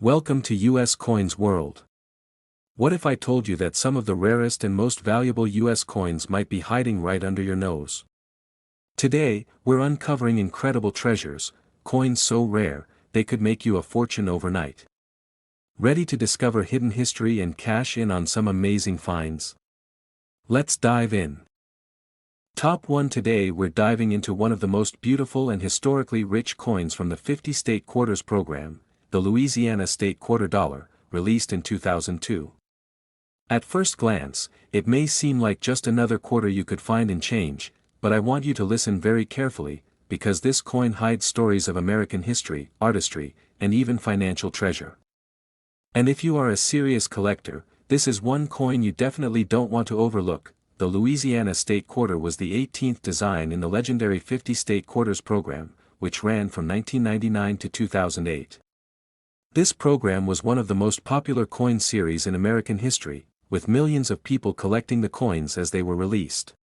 Welcome to US Coins World. What if I told you that some of the rarest and most valuable US coins might be hiding right under your nose? Today, we're uncovering incredible treasures, coins so rare, they could make you a fortune overnight. Ready to discover hidden history and cash in on some amazing finds? Let's dive in. Top 1. Today we're diving into one of the most beautiful and historically rich coins from the 50 State Quarters program, the Louisiana State Quarter Dollar, released in 2002. At first glance, it may seem like just another quarter you could find in change, but I want you to listen very carefully, because this coin hides stories of American history, artistry, and even financial treasure. And if you are a serious collector, this is one coin you definitely don't want to overlook. The Louisiana State Quarter was the 18th design in the legendary 50 State Quarters program, which ran from 1999 to 2008. This program was one of the most popular coin series in American history, with millions of people collecting the coins as they were released.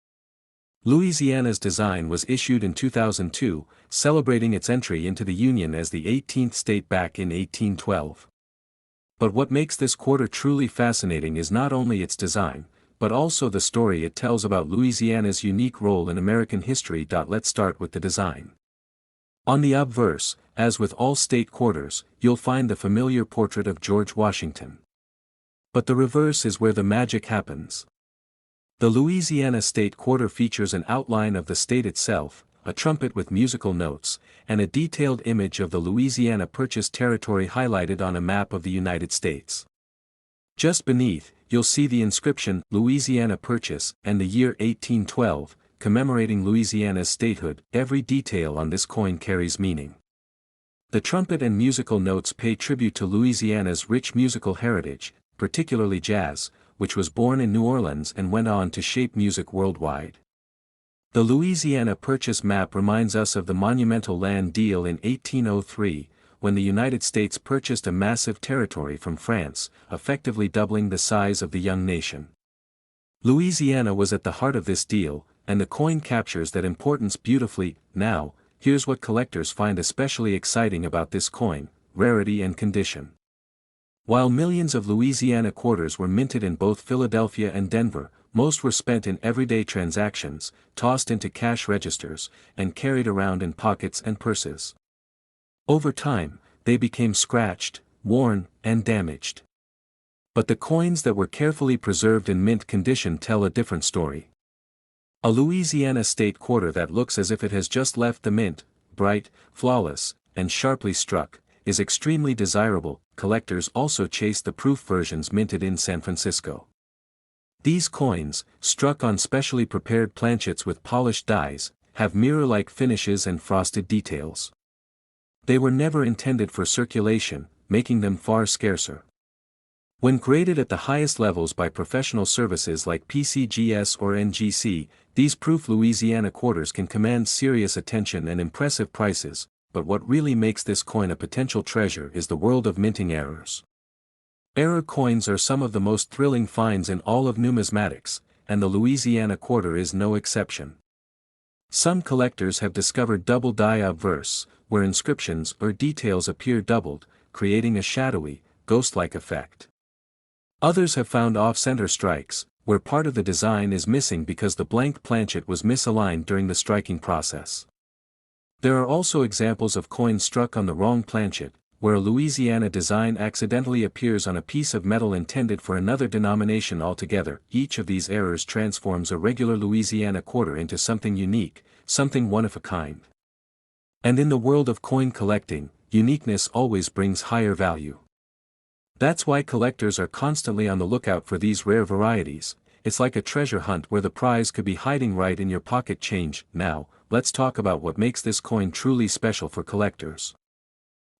Louisiana's design was issued in 2002, celebrating its entry into the Union as the 18th state back in 1812. But what makes this quarter truly fascinating is not only its design, but also the story it tells about Louisiana's unique role in American history. Let's start with the design. On the obverse, as with all state quarters, you'll find the familiar portrait of George Washington. But the reverse is where the magic happens. The Louisiana State Quarter features an outline of the state itself, a trumpet with musical notes, and a detailed image of the Louisiana Purchase territory highlighted on a map of the United States. Just beneath, you'll see the inscription, Louisiana Purchase, and the year 1812, commemorating Louisiana's statehood. Every detail on this coin carries meaning. The trumpet and musical notes pay tribute to Louisiana's rich musical heritage, particularly jazz, which was born in New Orleans and went on to shape music worldwide. The Louisiana Purchase map reminds us of the monumental land deal in 1803, when the United States purchased a massive territory from France, effectively doubling the size of the young nation. Louisiana was at the heart of this deal, and the coin captures that importance beautifully. Now, here's what collectors find especially exciting about this coin: rarity and condition. While millions of Louisiana quarters were minted in both Philadelphia and Denver, most were spent in everyday transactions, tossed into cash registers, and carried around in pockets and purses. Over time, they became scratched, worn, and damaged. But the coins that were carefully preserved in mint condition tell a different story. A Louisiana State Quarter that looks as if it has just left the mint, bright, flawless, and sharply struck, is extremely desirable. Collectors also chase the proof versions minted in San Francisco. These coins, struck on specially prepared planchets with polished dies, have mirror-like finishes and frosted details. They were never intended for circulation, making them far scarcer. When graded at the highest levels by professional services like PCGS or NGC, these proof Louisiana quarters can command serious attention and impressive prices. But what really makes this coin a potential treasure is the world of minting errors. Error coins are some of the most thrilling finds in all of numismatics, and the Louisiana Quarter is no exception. Some collectors have discovered double die obverse, where inscriptions or details appear doubled, creating a shadowy, ghost-like effect. Others have found off-center strikes, where part of the design is missing because the blank planchet was misaligned during the striking process. There are also examples of coins struck on the wrong planchet, where a Louisiana design accidentally appears on a piece of metal intended for another denomination altogether. Each of these errors transforms a regular Louisiana quarter into something unique, something one of a kind. And in the world of coin collecting, uniqueness always brings higher value. That's why collectors are constantly on the lookout for these rare varieties. It's like a treasure hunt where the prize could be hiding right in your pocket change. Now, let's talk about what makes this coin truly special for collectors.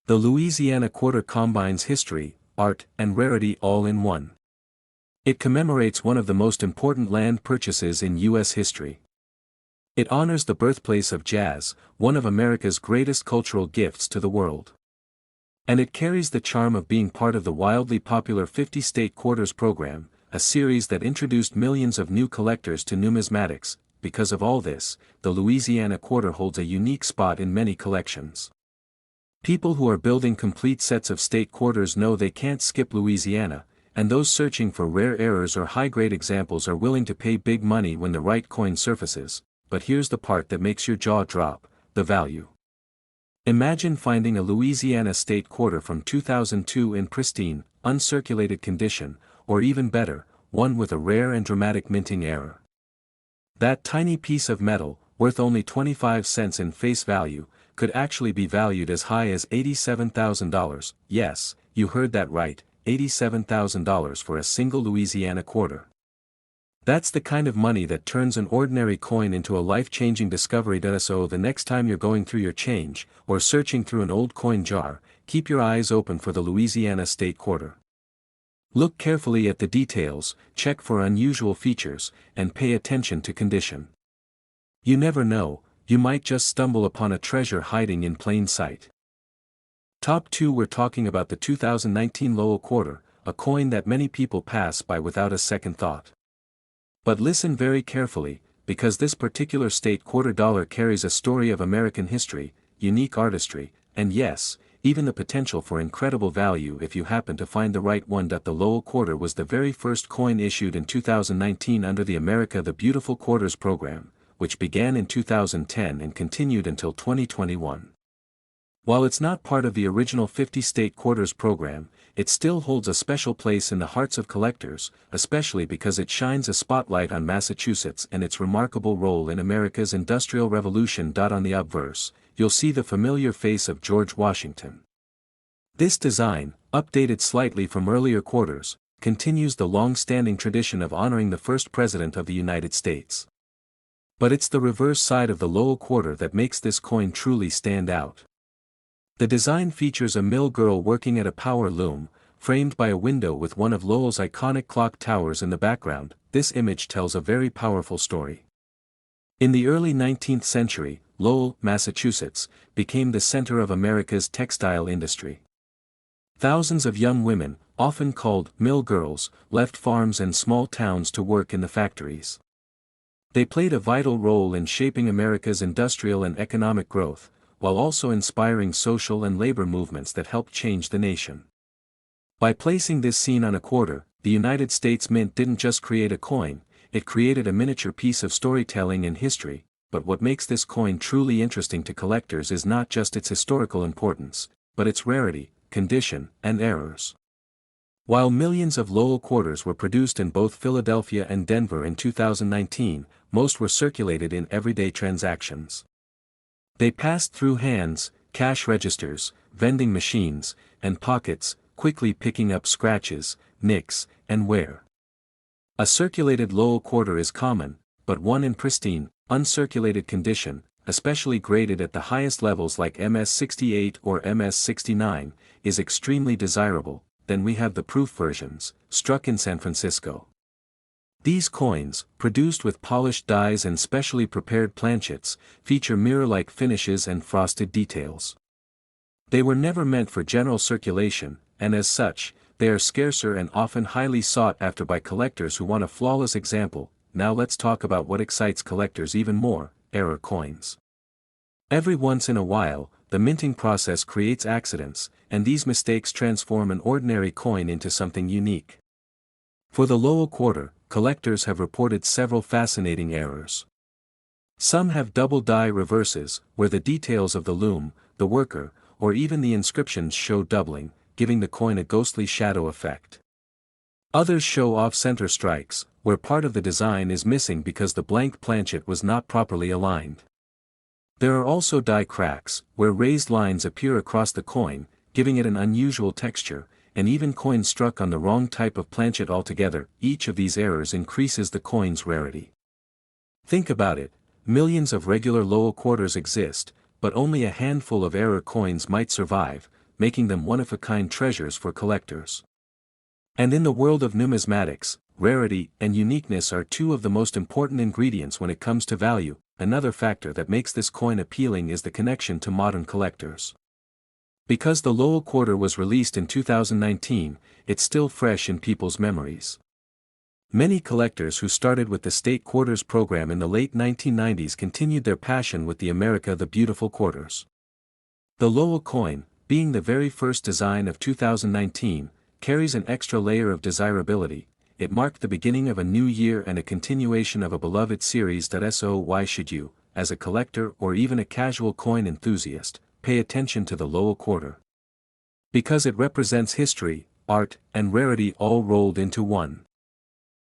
The Louisiana Quarter combines history, art, and rarity all in one. It commemorates one of the most important land purchases in U.S. history. It honors the birthplace of jazz, one of America's greatest cultural gifts to the world. And it carries the charm of being part of the wildly popular 50 State Quarters program, a series that introduced millions of new collectors to numismatics. Because of all this, the Louisiana Quarter holds a unique spot in many collections. People who are building complete sets of state quarters know they can't skip Louisiana, and those searching for rare errors or high-grade examples are willing to pay big money when the right coin surfaces. But here's the part that makes your jaw drop: the value. Imagine finding a Louisiana state quarter from 2002 in pristine, uncirculated condition, or even better, one with a rare and dramatic minting error. That tiny piece of metal, worth only 25 cents in face value, could actually be valued as high as $87,000. Yes, you heard that right, $87,000 for a single Louisiana quarter. That's the kind of money that turns an ordinary coin into a life-changing discovery. So the next time you're going through your change, or searching through an old coin jar, keep your eyes open for the Louisiana state quarter. Look carefully at the details, check for unusual features, and pay attention to condition. You never know, you might just stumble upon a treasure hiding in plain sight. Top 2. We're talking about the 2019 Lowell quarter, a coin that many people pass by without a second thought. But listen very carefully, because this particular state quarter dollar carries a story of American history, unique artistry, and yes, even the potential for incredible value if you happen to find the right one. The Lowell quarter was the very first coin issued in 2019 under the America the Beautiful Quarters program, which began in 2010 and continued until 2021. While it's not part of the original 50 state quarters program, it still holds a special place in the hearts of collectors, especially because it shines a spotlight on Massachusetts and its remarkable role in America's Industrial Revolution. On the obverse, you'll see the familiar face of George Washington. This design, updated slightly from earlier quarters, continues the long-standing tradition of honoring the first president of the United States. But it's the reverse side of the Lowell quarter that makes this coin truly stand out. The design features a mill girl working at a power loom, framed by a window with one of Lowell's iconic clock towers in the background. This image tells a very powerful story. In the early 19th century, Lowell, Massachusetts, became the center of America's textile industry. Thousands of young women, often called mill girls, left farms and small towns to work in the factories. They played a vital role in shaping America's industrial and economic growth, while also inspiring social and labor movements that helped change the nation. By placing this scene on a quarter, the United States Mint didn't just create a coin, it created a miniature piece of storytelling and history. But what makes this coin truly interesting to collectors is not just its historical importance, but its rarity, condition, and errors. While millions of Lowell quarters were produced in both Philadelphia and Denver in 2019, most were circulated in everyday transactions. They passed through hands, cash registers, vending machines, and pockets, quickly picking up scratches, nicks, and wear. A circulated Lowell quarter is common, but one in pristine, uncirculated condition, especially graded at the highest levels like MS-68 or MS-69, is extremely desirable. Then we have the proof versions, struck in San Francisco. These coins, produced with polished dies and specially prepared planchets, feature mirror-like finishes and frosted details. They were never meant for general circulation, and as such, they are scarcer and often highly sought after by collectors who want a flawless example. Now let's talk about what excites collectors even more: error coins. Every once in a while, the minting process creates accidents, and these mistakes transform an ordinary coin into something unique. For the Lowell quarter, collectors have reported several fascinating errors. Some have double die reverses, where the details of the loom, the worker, or even the inscriptions show doubling, giving the coin a ghostly shadow effect. Others show off-center strikes, where part of the design is missing because the blank planchet was not properly aligned. There are also die cracks, where raised lines appear across the coin, giving it an unusual texture, and even coins struck on the wrong type of planchet altogether. Each of these errors increases the coin's rarity. Think about it, millions of regular Lowell quarters exist, but only a handful of error coins might survive, making them one-of-a-kind treasures for collectors. And in the world of numismatics, rarity and uniqueness are two of the most important ingredients when it comes to value. Another factor that makes this coin appealing is the connection to modern collectors. Because the Lowell quarter was released in 2019, it's still fresh in people's memories. Many collectors who started with the state quarters program in the late 1990s continued their passion with the America the Beautiful quarters. The Lowell coin, being the very first design of 2019, carries an extra layer of desirability. It marked the beginning of a new year and a continuation of a beloved series. So why should you, as a collector or even a casual coin enthusiast, pay attention to the Lowell quarter? Because it represents history, art, and rarity all rolled into one.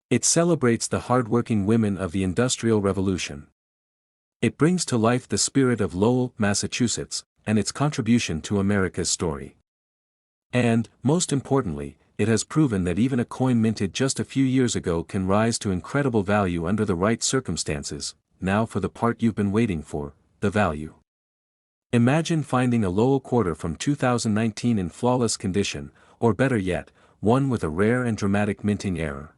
It celebrates the hardworking women of the Industrial Revolution. It brings to life the spirit of Lowell, Massachusetts, and its contribution to America's story. And, most importantly, it has proven that even a coin minted just a few years ago can rise to incredible value under the right circumstances. Now for the part you've been waiting for, the value. Imagine finding a Lowell quarter from 2019 in flawless condition, or better yet, one with a rare and dramatic minting error.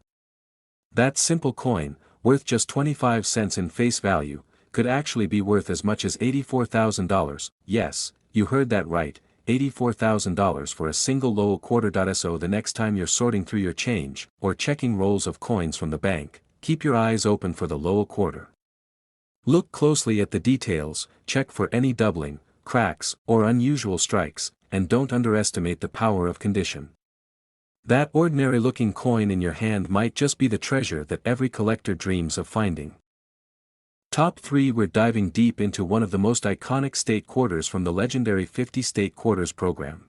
That simple coin, worth just 25 cents in face value, could actually be worth as much as $84,000, yes, you heard that right, $84,000 for a single Lowell quarter. So the next time you're sorting through your change, or checking rolls of coins from the bank, keep your eyes open for the Lowell quarter. Look closely at the details, check for any doubling, cracks, or unusual strikes, and don't underestimate the power of condition. That ordinary-looking coin in your hand might just be the treasure that every collector dreams of finding. Top 3. We're diving deep into one of the most iconic state quarters from the legendary 50 State Quarters program.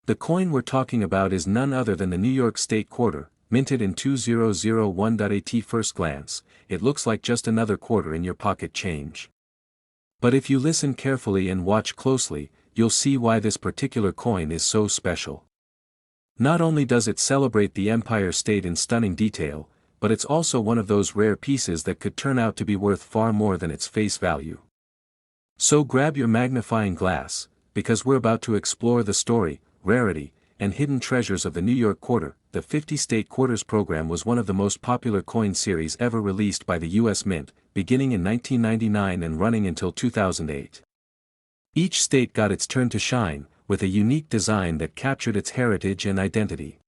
The coin we're talking about is none other than the New York State Quarter, minted in 2001. At first glance, it looks like just another quarter in your pocket change. But if you listen carefully and watch closely, you'll see why this particular coin is so special. Not only does it celebrate the Empire State in stunning detail, but it's also one of those rare pieces that could turn out to be worth far more than its face value. So grab your magnifying glass, because we're about to explore the story, rarity, and hidden treasures of the New York Quarter. The 50 State Quarters program was one of the most popular coin series ever released by the U.S. Mint, beginning in 1999 and running until 2008. Each state got its turn to shine, with a unique design that captured its heritage and identity.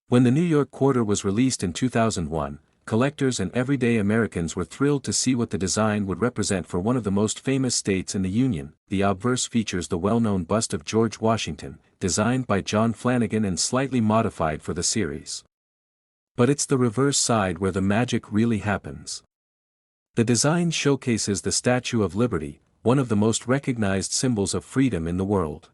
When the New York Quarter was released in 2001, collectors and everyday Americans were thrilled to see what the design would represent for one of the most famous states in the Union. The obverse features the well-known bust of George Washington, designed by John Flanagan and slightly modified for the series. But it's the reverse side where the magic really happens. The design showcases the Statue of Liberty, one of the most recognized symbols of freedom in the world.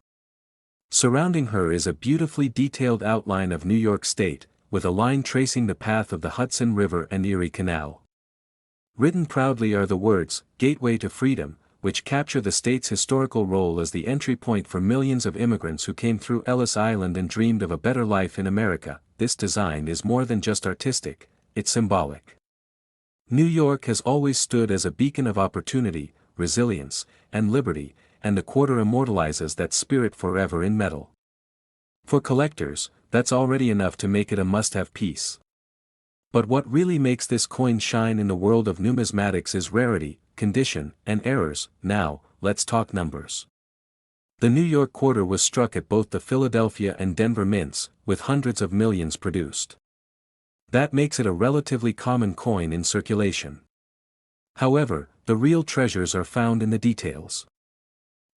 Surrounding her is a beautifully detailed outline of New York State, with a line tracing the path of the Hudson River and Erie Canal. Written proudly are the words, "Gateway to Freedom," which capture the state's historical role as the entry point for millions of immigrants who came through Ellis Island and dreamed of a better life in America. This design is more than just artistic, it's symbolic. New York has always stood as a beacon of opportunity, resilience, and liberty, and the quarter immortalizes that spirit forever in metal. For collectors, that's already enough to make it a must-have piece. But what really makes this coin shine in the world of numismatics is rarity, condition, and errors. Now, let's talk numbers. The New York Quarter was struck at both the Philadelphia and Denver mints, with hundreds of millions produced. That makes it a relatively common coin in circulation. However, the real treasures are found in the details.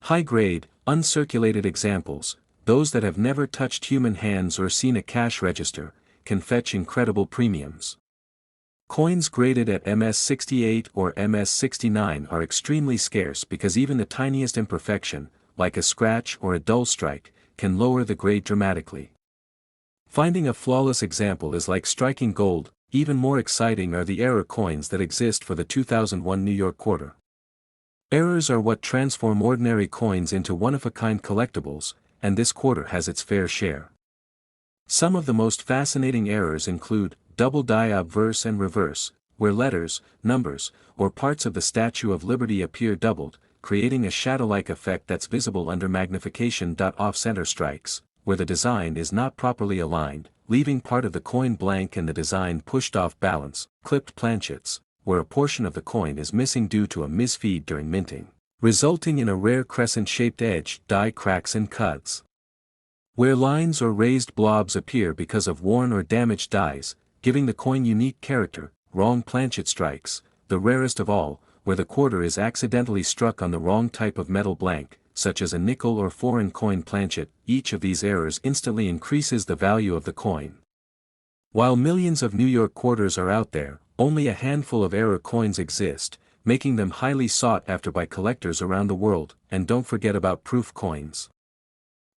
High-grade, uncirculated examples, those that have never touched human hands or seen a cash register, can fetch incredible premiums. Coins graded at MS-68 or MS-69 are extremely scarce because even the tiniest imperfection, like a scratch or a dull strike, can lower the grade dramatically. Finding a flawless example is like striking gold. Even more exciting are the error coins that exist for the 2001 New York Quarter. Errors are what transform ordinary coins into one-of-a-kind collectibles, and this quarter has its fair share. Some of the most fascinating errors include double die obverse and reverse, where letters, numbers, or parts of the Statue of Liberty appear doubled, creating a shadow-like effect that's visible under magnification. Off-center strikes, where the design is not properly aligned, leaving part of the coin blank and the design pushed off balance. Clipped planchets, where a portion of the coin is missing due to a misfeed during minting, resulting in a rare crescent-shaped edge. Die cracks and cuts, where lines or raised blobs appear because of worn or damaged dies, giving the coin unique character. Wrong planchet strikes, the rarest of all, where the quarter is accidentally struck on the wrong type of metal blank, such as a nickel or foreign coin planchet, each of these errors instantly increases the value of the coin. While millions of New York quarters are out there, only a handful of error coins exist, making them highly sought after by collectors around the world. And don't forget about proof coins.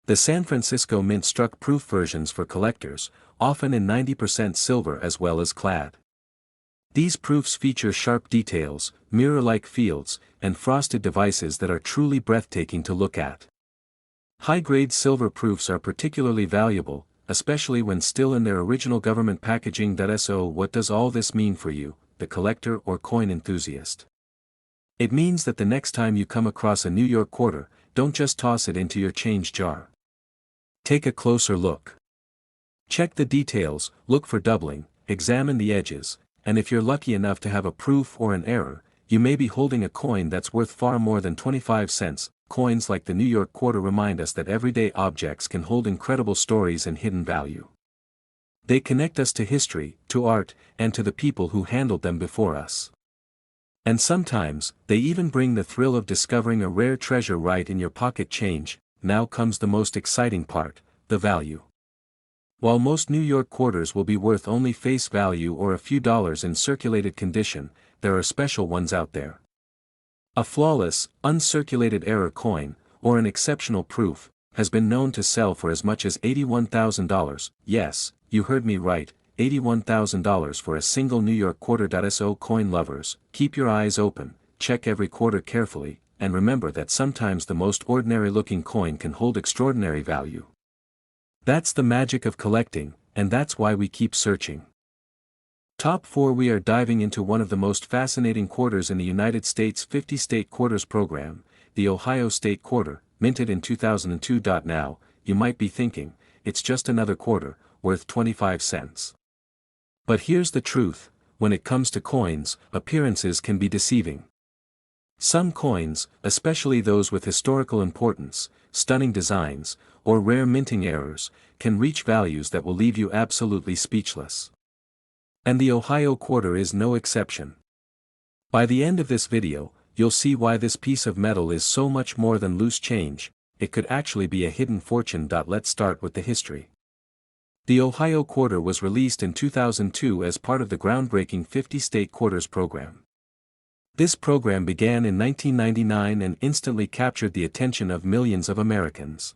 The San Francisco Mint struck proof versions for collectors, often in 90% silver as well as clad. These proofs feature sharp details, mirror-like fields, and frosted devices that are truly breathtaking to look at. High-grade silver proofs are particularly valuable, especially when still in their original government packaging. So what does all this mean for you, the collector or coin enthusiast? It means that the next time you come across a New York quarter, don't just toss it into your change jar. Take a closer look. Check the details, look for doubling, examine the edges, and if you're lucky enough to have a proof or an error, you may be holding a coin that's worth far more than 25 cents. Coins like the New York quarter remind us that everyday objects can hold incredible stories and hidden value. They connect us to history, to art, and to the people who handled them before us. And sometimes, they even bring the thrill of discovering a rare treasure right in your pocket change. Now comes the most exciting part, the value. While most New York quarters will be worth only face value or a few dollars in circulated condition, there are special ones out there. A flawless, uncirculated error coin, or an exceptional proof, has been known to sell for as much as $81,000, yes, you heard me right, $81,000 for a single New York quarter. So coin lovers, keep your eyes open, check every quarter carefully, and remember that sometimes the most ordinary-looking coin can hold extraordinary value. That's the magic of collecting, and that's why we keep searching. Top 4. We are diving into one of the most fascinating quarters in the United States 50-state quarters program, the Ohio State Quarter, minted in 2002. Now, you might be thinking, it's just another quarter, worth 25 cents. But here's the truth, when it comes to coins, appearances can be deceiving. Some coins, especially those with historical importance, stunning designs, or rare minting errors, can reach values that will leave you absolutely speechless. And the Ohio quarter is no exception. By the end of this video, you'll see why this piece of metal is so much more than loose change. It could actually be a hidden fortune. Let's start with the history. The Ohio quarter was released in 2002 as part of the groundbreaking 50-state quarters program. This program began in 1999 and instantly captured the attention of millions of Americans.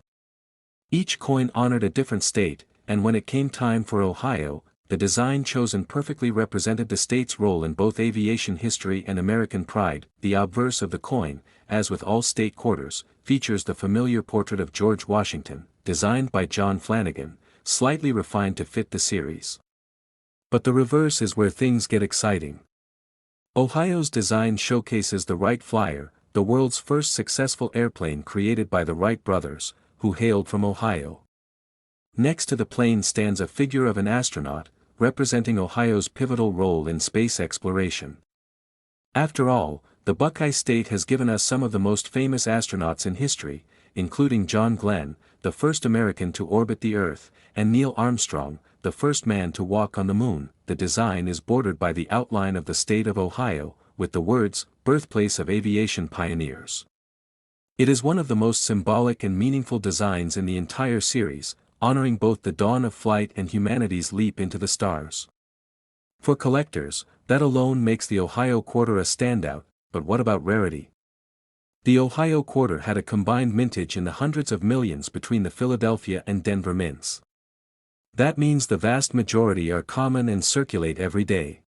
Each coin honored a different state, and when it came time for Ohio, the design chosen perfectly represented the state's role in both aviation history and American pride. The obverse of the coin, as with all state quarters, features the familiar portrait of George Washington, designed by John Flanagan, slightly refined to fit the series. But the reverse is where things get exciting. Ohio's design showcases the Wright Flyer, the world's first successful airplane created by the Wright brothers, who hailed from Ohio. Next to the plane stands a figure of an astronaut, representing Ohio's pivotal role in space exploration. After all, the Buckeye State has given us some of the most famous astronauts in history, including John Glenn, the first American to orbit the Earth, and Neil Armstrong, the first man to walk on the moon. The design is bordered by the outline of the state of Ohio, with the words, "Birthplace of Aviation Pioneers." It is one of the most symbolic and meaningful designs in the entire series, honoring both the dawn of flight and humanity's leap into the stars. For collectors, that alone makes the Ohio quarter a standout. But what about rarity? The Ohio quarter had a combined mintage in the hundreds of millions between the Philadelphia and Denver mints. That means the vast majority are common and circulate every day.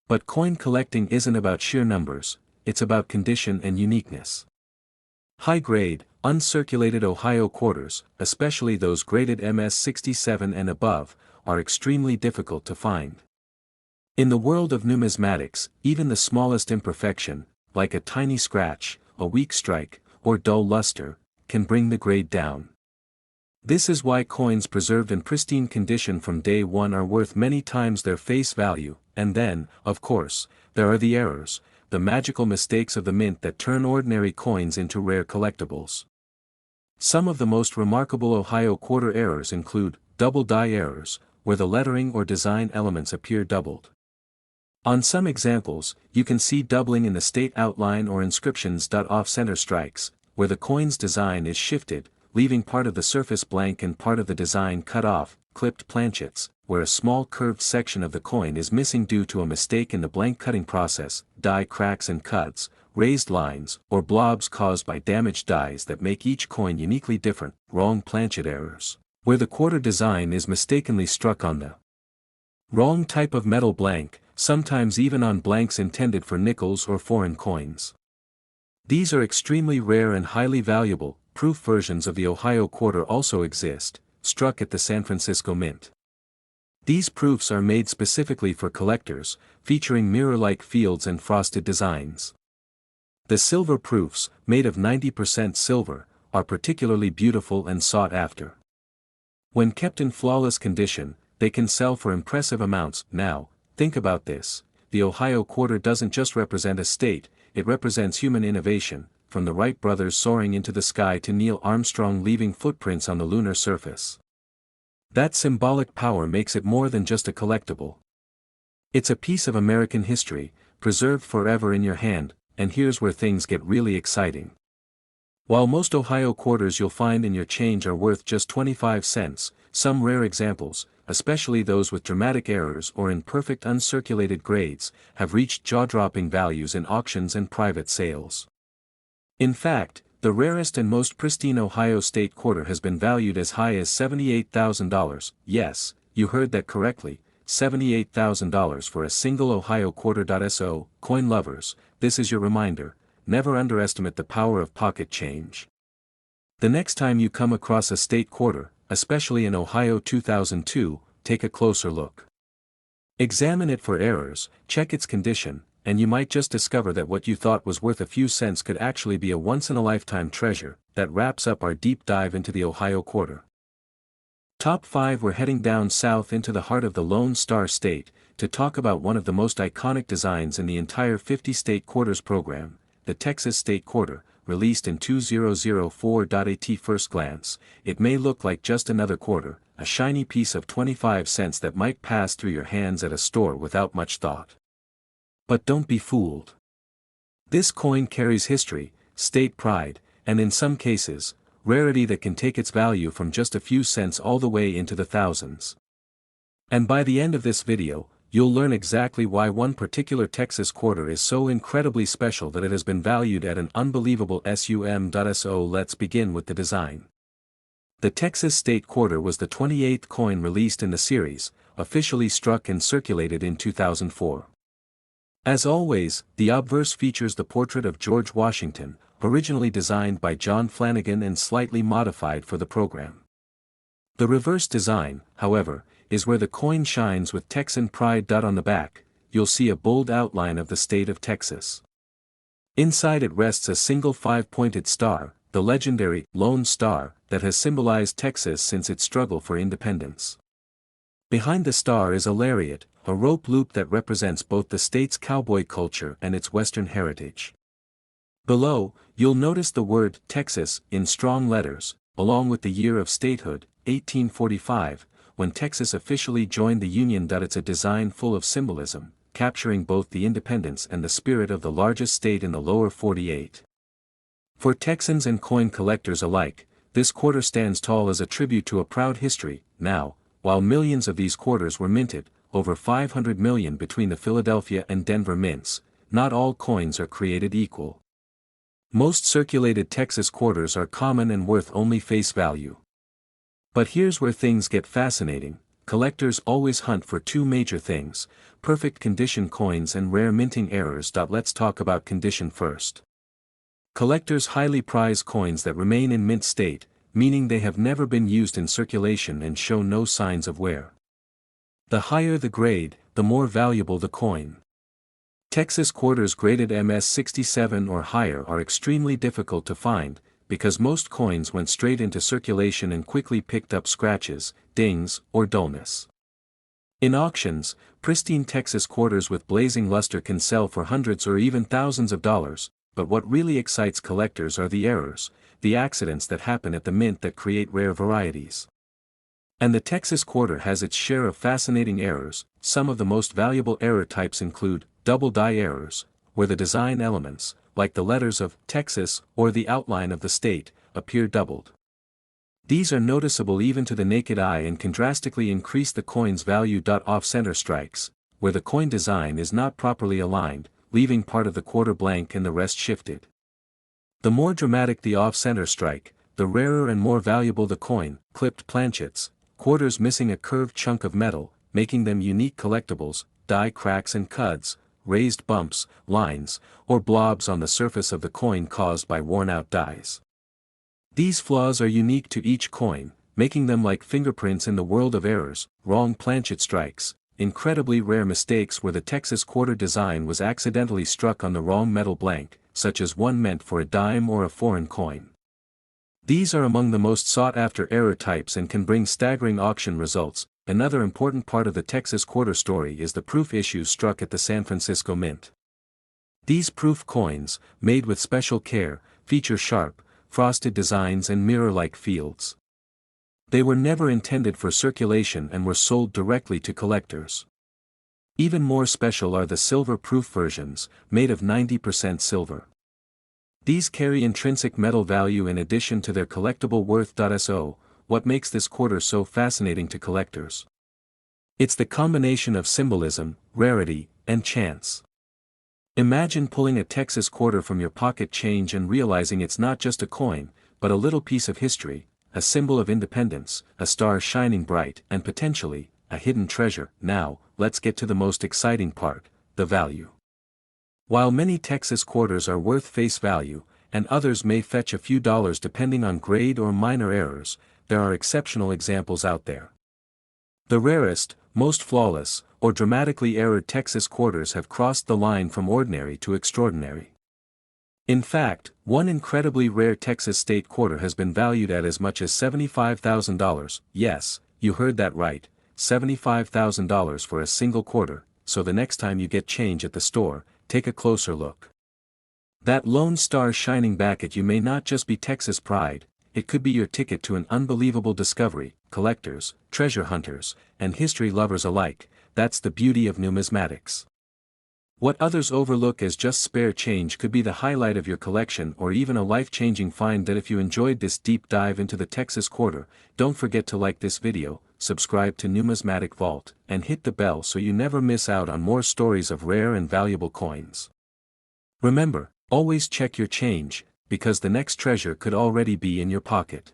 But coin collecting isn't about sheer numbers, it's about condition and uniqueness. High-grade, uncirculated Ohio quarters, especially those graded MS-67 and above, are extremely difficult to find. In the world of numismatics, even the smallest imperfection, like a tiny scratch, a weak strike, or dull luster, can bring the grade down. This is why coins preserved in pristine condition from day one are worth many times their face value. And then, of course, there are the errors, the magical mistakes of the mint that turn ordinary coins into rare collectibles. Some of the most remarkable Ohio quarter errors include double die errors, where the lettering or design elements appear doubled. On some examples, you can see doubling in the state outline or inscriptions. Off-center strikes, where the coin's design is shifted, leaving part of the surface blank and part of the design cut off. Clipped planchets, where a small curved section of the coin is missing due to a mistake in the blank cutting process. Die cracks and cuts, raised lines, or blobs caused by damaged dies that make each coin uniquely different. Wrong planchet errors, where the quarter design is mistakenly struck on the wrong type of metal blank, sometimes even on blanks intended for nickels or foreign coins. These are extremely rare and highly valuable. Proof versions of the Ohio quarter also exist, struck at the San Francisco Mint. These proofs are made specifically for collectors, featuring mirror-like fields and frosted designs. The silver proofs, made of 90% silver, are particularly beautiful and sought after. When kept in flawless condition, they can sell for impressive amounts. Now, think about this: the Ohio quarter doesn't just represent a state, it represents human innovation, from the Wright brothers soaring into the sky to Neil Armstrong leaving footprints on the lunar surface. That symbolic power makes it more than just a collectible. It's a piece of American history, preserved forever in your hand. And here's where things get really exciting. While most Ohio quarters you'll find in your change are worth just 25 cents, some rare examples, especially those with dramatic errors or in perfect uncirculated grades, have reached jaw-dropping values in auctions and private sales. In fact, the rarest and most pristine Ohio state quarter has been valued as high as $78,000, yes, you heard that correctly, $78,000 for a single Ohio quarter. So, coin lovers, this is your reminder: never underestimate the power of pocket change. The next time you come across a state quarter, especially in Ohio 2002, take a closer look. Examine it for errors, check its condition, and you might just discover that what you thought was worth a few cents could actually be a once-in-a-lifetime treasure. That wraps up our deep dive into the Ohio quarter. Top 5. We're heading down south into the heart of the Lone Star State, to talk about one of the most iconic designs in the entire 50-state quarters program, the Texas State Quarter, released in 2004. At first glance, it may look like just another quarter, a shiny piece of 25 cents that might pass through your hands at a store without much thought. But don't be fooled. This coin carries history, state pride, and in some cases, rarity that can take its value from just a few cents all the way into the thousands. And by the end of this video, you'll learn exactly why one particular Texas quarter is so incredibly special that it has been valued at an unbelievable sum. So let's begin with the design. The Texas State Quarter was the 28th coin released in the series, officially struck and circulated in 2004. As always, the obverse features the portrait of George Washington, originally designed by John Flanagan and slightly modified for the program. The reverse design, however, is where the coin shines with Texan pride. On the back, you'll see a bold outline of the state of Texas. Inside it rests a single 5-pointed star, the legendary Lone Star, that has symbolized Texas since its struggle for independence. Behind the star is a lariat, a rope loop that represents both the state's cowboy culture and its Western heritage. Below, you'll notice the word Texas in strong letters, along with the year of statehood, 1845, when Texas officially joined the Union. It's a design full of symbolism, capturing both the independence and the spirit of the largest state in the lower 48. For Texans and coin collectors alike, this quarter stands tall as a tribute to a proud history. Now, while millions of these quarters were minted, over 500 million between the Philadelphia and Denver mints, not all coins are created equal. Most circulated Texas quarters are common and worth only face value. But here's where things get fascinating: collectors always hunt for two major things: perfect condition coins and rare minting errors. Let's talk about condition first. Collectors highly prize coins that remain in mint state, meaning they have never been used in circulation and show no signs of wear. The higher the grade, the more valuable the coin. Texas quarters graded MS-67 or higher are extremely difficult to find, because most coins went straight into circulation and quickly picked up scratches, dings, or dullness. In auctions, pristine Texas quarters with blazing luster can sell for hundreds or even thousands of dollars, but what really excites collectors are the errors, the accidents that happen at the mint that create rare varieties. And the Texas quarter has its share of fascinating errors. Some of the most valuable error types include double die errors, where the design elements, like the letters of Texas or the outline of the state, appear doubled. These are noticeable even to the naked eye and can drastically increase the coin's value. Off-center strikes, where the coin design is not properly aligned, leaving part of the quarter blank and the rest shifted. The more dramatic the off-center strike, the rarer and more valuable the coin. Clipped planchets, quarters missing a curved chunk of metal, making them unique collectibles, die cracks and cuts, raised bumps, lines, or blobs on the surface of the coin caused by worn-out dies. These flaws are unique to each coin, making them like fingerprints in the world of errors. Wrong planchet strikes, incredibly rare mistakes where the Texas quarter design was accidentally struck on the wrong metal blank, such as one meant for a dime or a foreign coin. These are among the most sought-after error types and can bring staggering auction results. Another important part of the Texas quarter story is the proof issues struck at the San Francisco Mint. These proof coins, made with special care, feature sharp, frosted designs and mirror-like fields. They were never intended for circulation and were sold directly to collectors. Even more special are the silver-proof versions, made of 90% silver. These carry intrinsic metal value in addition to their collectible worth. So, what makes this quarter so fascinating to collectors? It's the combination of symbolism, rarity, and chance. Imagine pulling a Texas quarter from your pocket change and realizing it's not just a coin, but a little piece of history, a symbol of independence, a star shining bright, and potentially, a hidden treasure. Now, let's get to the most exciting part, the value. While many Texas quarters are worth face value, and others may fetch a few dollars depending on grade or minor errors, there are exceptional examples out there. The rarest, most flawless, or dramatically errored Texas quarters have crossed the line from ordinary to extraordinary. In fact, one incredibly rare Texas state quarter has been valued at as much as $75,000, yes, you heard that right, $75,000 for a single quarter. So the next time you get change at the store, take a closer look. That lone star shining back at you may not just be Texas pride, it could be your ticket to an unbelievable discovery. Collectors, treasure hunters, and history lovers alike, that's the beauty of numismatics. What others overlook as just spare change could be the highlight of your collection or even a life-changing find. If you enjoyed this deep dive into the Texas quarter, don't forget to like this video, subscribe to Numismatic Vault, and hit the bell so you never miss out on more stories of rare and valuable coins. Remember, always check your change, because the next treasure could already be in your pocket.